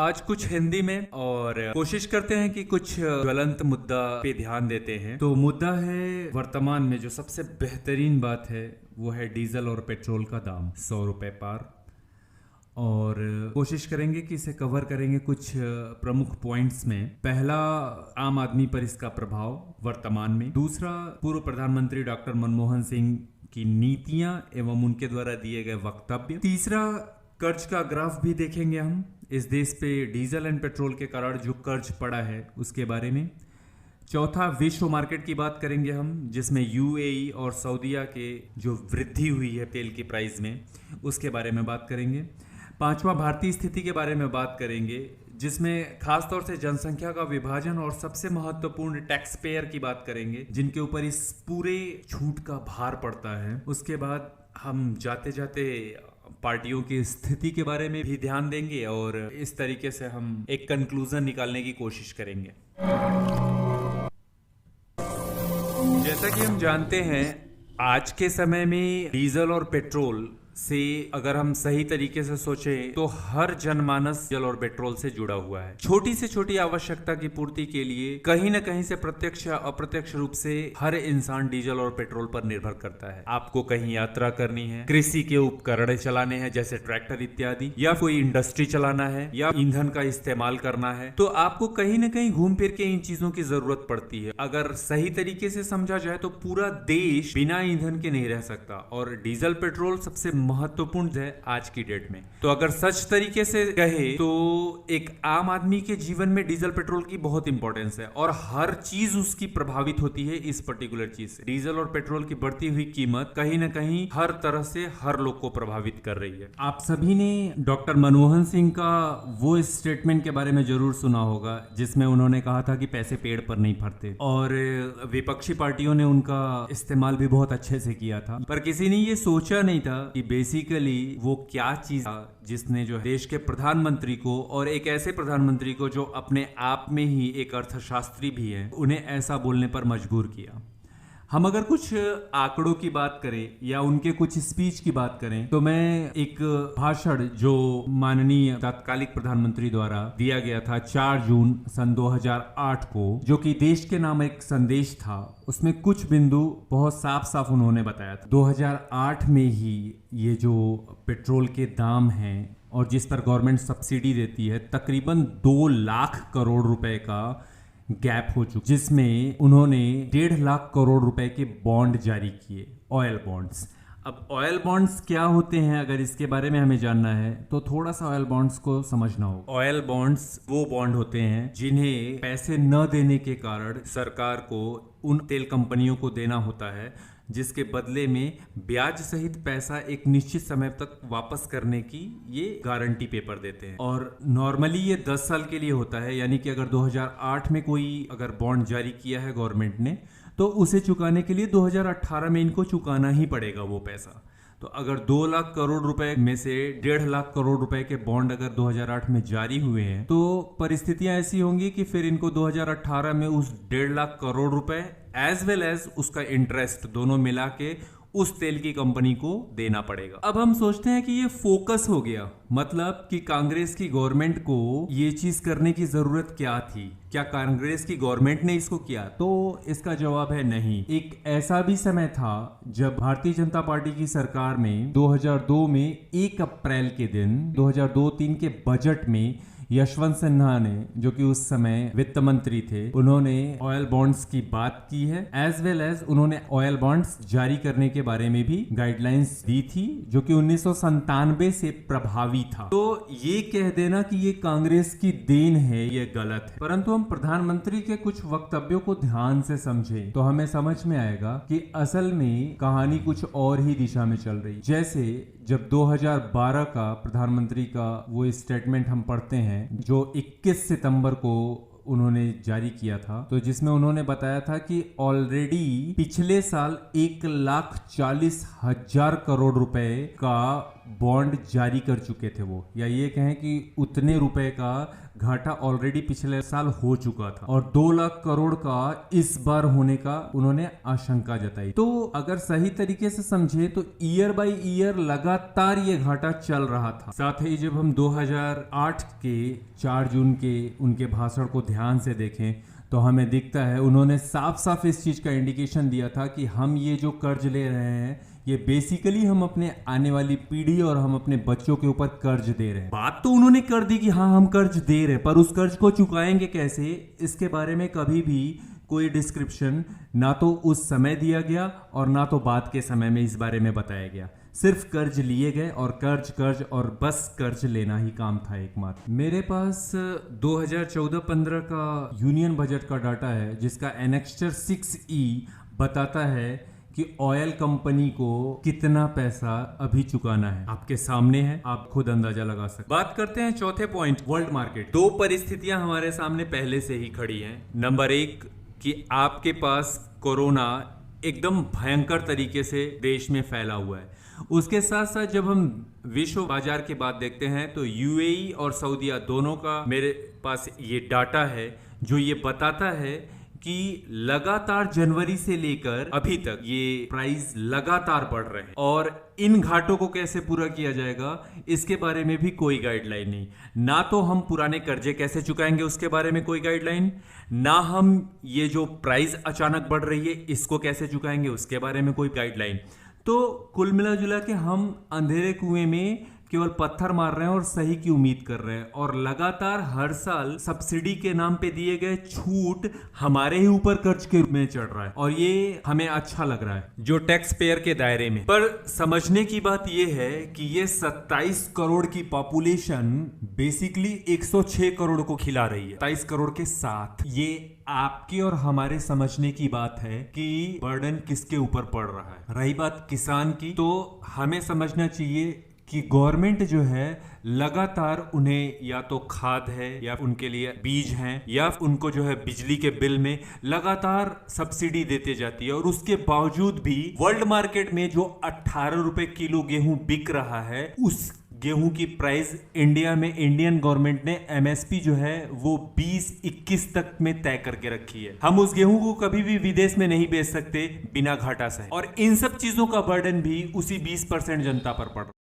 आज कुछ हिंदी में और कोशिश करते हैं कि कुछ ज्वलंत मुद्दा पे ध्यान देते हैं। तो मुद्दा है वर्तमान में जो सबसे बेहतरीन बात है वो है डीजल और पेट्रोल का दाम 100 रुपए पार। और कोशिश करेंगे कि इसे कवर करेंगे कुछ प्रमुख पॉइंट्स में। पहला, आम आदमी पर इसका प्रभाव वर्तमान में। दूसरा, पूर्व प्रधानमंत्री डॉक्टर मनमोहन सिंह की नीतियां एवं उनके द्वारा दिए गए वक्तव्य। तीसरा, कर्ज का ग्राफ भी देखेंगे हम, इस देश पे डीजल एंड पेट्रोल के कारण जो कर्ज पड़ा है उसके बारे में। चौथा, विश्व मार्केट की बात करेंगे हम, जिसमें यूएई और सऊदीया के जो वृद्धि हुई है तेल की प्राइस में उसके बारे में बात करेंगे। पांचवा, भारतीय स्थिति के बारे में बात करेंगे, जिसमें खासतौर से जनसंख्या का विभाजन और सबसे महत्वपूर्ण टैक्स पेयर की बात करेंगे जिनके ऊपर इस पूरे छूट का भार पड़ता है। उसके बाद हम जाते जाते पार्टियों की स्थिति के बारे में भी ध्यान देंगे और इस तरीके से हम एक कंक्लूजन निकालने की कोशिश करेंगे। जैसा कि हम जानते हैं, आज के समय में डीजल और पेट्रोल से अगर हम सही तरीके से सोचें तो हर जनमानस डीजल और पेट्रोल से जुड़ा हुआ है। छोटी से छोटी आवश्यकता की पूर्ति के लिए कहीं न कहीं से प्रत्यक्ष या अप्रत्यक्ष रूप से हर इंसान डीजल और पेट्रोल पर निर्भर करता है। आपको कहीं यात्रा करनी है, कृषि के उपकरण चलाने हैं जैसे ट्रैक्टर इत्यादि, या कोई इंडस्ट्री चलाना है या ईंधन का इस्तेमाल करना है, तो आपको कहीं न कहीं घूम फिर के इन चीजों की जरूरत पड़ती है। अगर सही तरीके से समझा जाए तो पूरा देश बिना ईंधन के नहीं रह सकता और डीजल पेट्रोल सबसे महत्वपूर्ण है आज की डेट में। तो अगर सच तरीके से कहे तो एक आम आदमी के जीवन में डीजल पेट्रोल की बहुत इंपॉर्टेंस है और हर चीज उसकी प्रभावित होती है इस पर्टिकुलर चीज से। डीजल और पेट्रोल की बढ़ती हुई कीमत कहीं ना कहीं हर तरह से हर लोग को प्रभावित कर रही है। आप सभी ने डॉक्टर मनमोहन सिंह का वो स्टेटमेंट के बारे में जरूर सुना होगा जिसमें उन्होंने कहा था कि पैसे पेड़ पर नहीं फरते, और विपक्षी पार्टियों ने उनका इस्तेमाल भी बहुत अच्छे से किया था। पर किसी ने ये सोचा नहीं था कि बेसिकली वो क्या चीज जिसने जो देश के प्रधानमंत्री को, और एक ऐसे प्रधानमंत्री को जो अपने आप में ही एक अर्थशास्त्री भी है, उन्हें ऐसा बोलने पर मजबूर किया। हम अगर कुछ आंकड़ों की बात करें या उनके कुछ स्पीच की बात करें तो मैं एक भाषण जो माननीय तत्कालिक प्रधानमंत्री द्वारा दिया गया था 4 जून सन 2008 को, जो कि देश के नाम एक संदेश था, उसमें कुछ बिंदु बहुत साफ साफ उन्होंने बताया था। 2008 में ही ये जो पेट्रोल के दाम हैं और जिस पर गवर्नमेंट सब्सिडी देती है, तकरीबन 2 लाख करोड़ रुपए का गैप हो चुका, जिसमें उन्होंने 1.5 लाख करोड़ रुपए के बॉन्ड जारी किए, ऑयल बॉन्ड्स। अब ऑयल बॉन्ड्स क्या होते हैं, अगर इसके बारे में हमें जानना है तो थोड़ा सा ऑयल बॉन्ड्स को समझना होगा। ऑयल बॉन्ड्स वो बॉन्ड होते हैं जिन्हें पैसे न देने के कारण सरकार को उन तेल कंपनियों को देना होता है, जिसके बदले में ब्याज सहित पैसा एक निश्चित समय तक वापस करने की ये गारंटी पेपर देते हैं। और नॉर्मली ये 10 साल के लिए होता है, यानी कि अगर 2008 में कोई अगर बॉन्ड जारी किया है गवर्नमेंट ने, तो उसे चुकाने के लिए 2018 में इनको चुकाना ही पड़ेगा वो पैसा। तो अगर 2 लाख करोड़ रुपए में से 1.5 लाख करोड़ रुपए के बॉन्ड अगर 2008 में जारी हुए हैं, तो परिस्थितियां ऐसी होंगी कि फिर इनको 2018 में उस 1.5 लाख करोड़ रुपए एज वेल एज उसका इंटरेस्ट दोनों मिला के उस तेल की कंपनी को देना पड़ेगा। अब हम सोचते हैं कि ये फोकस हो गया, मतलब कि कांग्रेस की गवर्नमेंट को ये चीज करने की जरूरत क्या थी, क्या कांग्रेस की गवर्नमेंट ने इसको किया? तो इसका जवाब है नहीं। एक ऐसा भी समय था जब भारतीय जनता पार्टी की सरकार में 2002 में 1 अप्रैल के दिन 2002-03 के बजट में यशवंत सिन्हा ने, जो कि उस समय वित्त मंत्री थे, उन्होंने ऑयल बॉन्ड्स की बात की है, एज वेल एज उन्होंने ऑयल बॉन्ड्स जारी करने के बारे में भी गाइडलाइंस दी थी, जो कि 1997 से प्रभावी था। तो ये कह देना कि ये कांग्रेस की देन है, ये गलत है। परंतु हम प्रधानमंत्री के कुछ वक्तव्यों को ध्यान से समझें तो हमें समझ में आएगा कि असल में कहानी कुछ और ही दिशा में चल रही। जैसे जब 2012 का प्रधानमंत्री का वो स्टेटमेंट हम पढ़ते हैं जो 21 सितंबर को उन्होंने जारी किया था, तो जिसमें उन्होंने बताया था कि ऑलरेडी पिछले साल 1,40,000 करोड़ रुपए का बॉन्ड जारी कर चुके थे वो, या ये कहें कि उतने रुपए का घाटा ऑलरेडी पिछले साल हो चुका था और 2 लाख करोड़ का इस बार होने का उन्होंने आशंका जताई। तो अगर सही तरीके से समझे तो ईयर बाय ईयर लगातार ये घाटा चल रहा था। साथ ही जब हम 2008 के 4 जून के उनके भाषण को ध्यान से देखें तो हमें दिखता है उन्होंने साफ साफ इस चीज का इंडिकेशन दिया था कि हम ये जो कर्ज ले रहे हैं ये बेसिकली हम अपने आने वाली पीढ़ी और हम अपने बच्चों के ऊपर कर्ज दे रहे हैं। बात तो उन्होंने कर दी कि हाँ हम कर्ज दे रहे हैं, पर उस कर्ज को चुकाएंगे कैसे, इसके बारे में कभी भी कोई डिस्क्रिप्शन ना तो उस समय दिया गया और ना तो बाद के समय में इस बारे में बताया गया। सिर्फ कर्ज लिए गए और कर्ज और बस कर्ज लेना ही काम था एकमात्र। मेरे पास 2014-15 का यूनियन बजट का डाटा है जिसका एनेक्स्चर 6E बताता है कि ऑयल कंपनी को कितना पैसा अभी चुकाना है। आपके सामने है, आप खुद अंदाजा लगा सकते। बात करते हैं चौथे पॉइंट, वर्ल्ड मार्केट। 2 परिस्थितियां हमारे सामने पहले से ही खड़ी हैं। नंबर 1 कि आपके पास कोरोना एकदम भयंकर तरीके से देश में फैला हुआ है। उसके साथ साथ जब हम विश्व बाजार की बात देखते हैं तो यूएई और सऊदीया दोनों का मेरे पास ये डाटा है जो ये बताता है कि लगातार जनवरी से लेकर अभी तक ये प्राइस लगातार बढ़ रहे हैं और इन घाटों को कैसे पूरा किया जाएगा इसके बारे में भी कोई गाइडलाइन नहीं। ना तो हम पुराने कर्जे कैसे चुकाएंगे उसके बारे में कोई गाइडलाइन, ना हम ये जो प्राइस अचानक बढ़ रही है इसको कैसे चुकाएंगे उसके बारे में कोई गाइडलाइन। तो कुल मिला जुला के हम अंधेरे कुएं में केवल पत्थर मार रहे हैं और सही की उम्मीद कर रहे हैं और लगातार हर साल सब्सिडी के नाम पे दिए गए छूट हमारे ही ऊपर कर्ज के रूप में चढ़ रहा है और ये हमें अच्छा लग रहा है जो टैक्स पेयर के दायरे में। पर समझने की बात ये है कि ये 27 करोड़ की पॉपुलेशन बेसिकली 106 करोड़ को खिला रही है 27 करोड़ के साथ। ये आपके और हमारे समझने की बात है कि बर्डन किसके ऊपर पड़ रहा है। रही बात किसान की तो हमें समझना चाहिए कि गवर्नमेंट जो है लगातार उन्हें या तो खाद है या उनके लिए बीज हैं या उनको जो है बिजली के बिल में लगातार सब्सिडी देते जाती है और उसके बावजूद भी वर्ल्ड मार्केट में जो 18 रुपए किलो गेहूं बिक रहा है उस गेहूं की प्राइस इंडिया में इंडियन गवर्नमेंट ने एमएसपी जो है वो 20-21 तक में तय करके रखी है। हम उस गेहूं को कभी भी विदेश में नहीं बेच सकते बिना घाटा सहे और इन सब चीजों का बर्डन भी उसी 20% जनता पर पड़ रहा है।